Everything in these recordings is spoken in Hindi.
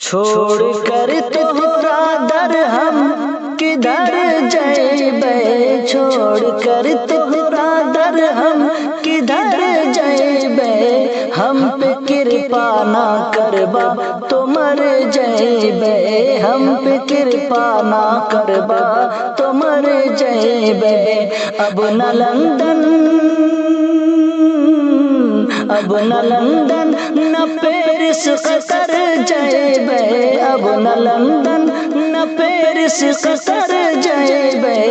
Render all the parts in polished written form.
छोड़ कर तोहरा दर हम किधर जइबै, छोड़ कर तोहरा दर हम किधर जइबै। हम पे कृपा ना करबा तो मर जइबै, हम पे कृपा ना करबा तो मर जइबै। अब न लंदन, अब न लंदन न पेरिस कतर जइबै, अब न लंदन न पेरिस कतर जइबै।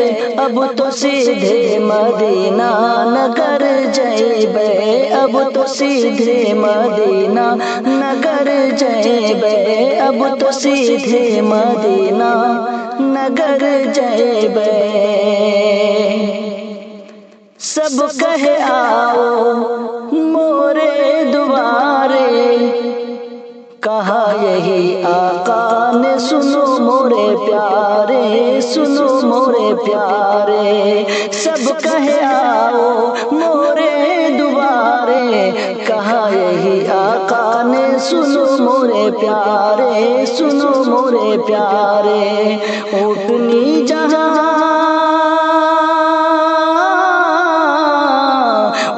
अब तो सीधे मदीना नगर जइबै, अब तो सीधे मदीना नगर जइबै, अब तो सीधे मदीना नगर जइबै। सब कहे आओ मोरे दुआरे, कहा यही आका ने सुनो मोरे प्यारे, सुनो मोरे प्यारे। सब कहे आओ मोरे दुआरे, कहा यही आका ने सुनो मोरे प्यारे, सुनो मोरे प्यारे। ऊँटनी जहाँ,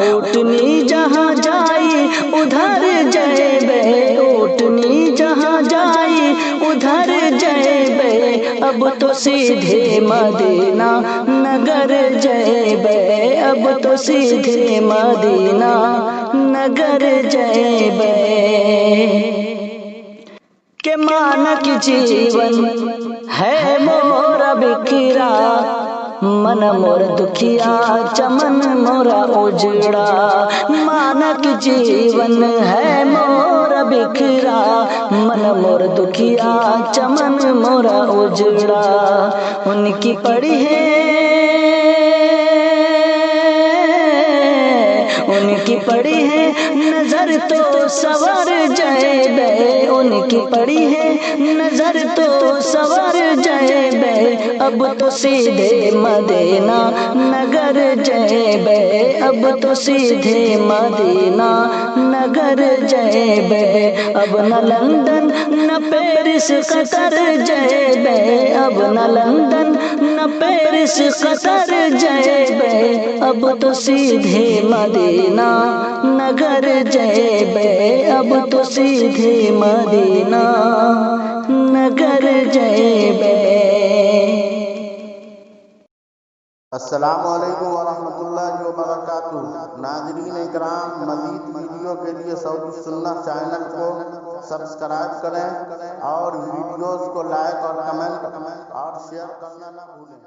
ऊँटनी जहाँ जाई उधर जइबै, ऊँटनी जहाँ जाई उधर जइबै। अब तो सीधे मदीना नगर जइबै, अब तो सीधे मदीना नगर जइबै। के मानक जीवन है मोरा बिखरा, मन मोर दुखिया चमन मोरा उजड़ा। मानक जीवन है मोरा बिखरा, मन मोर दुखिया चमन मोरा उजड़ा। उनकी पड़ी है, उनकी पड़ी है नजर तो सवर जइबै, उनकी पड़ी है नजर तो सवर जइबै। अब तो सीधे मदीना नगर जइबै, अब तो सीधे मदीना नगर जइबै। अब न लंदन न पेरिस कतर जइबै, अब न लंदन न पेरिस कतर जइबै। अब तो सीधे मदीना नगर जइबै, अब तो सीधे मदीना नगर जइबै। अस्सलामु अलैकुम वरहमतुल्लाहि वबरकातुहू। नाज़रीन इकराम, मज़ीद वीडियो के लिए सऊदी सुन्नह चैनल को सब्सक्राइब करें और वीडियोस को लाइक और कमेंट और शेयर करना ना भूलें।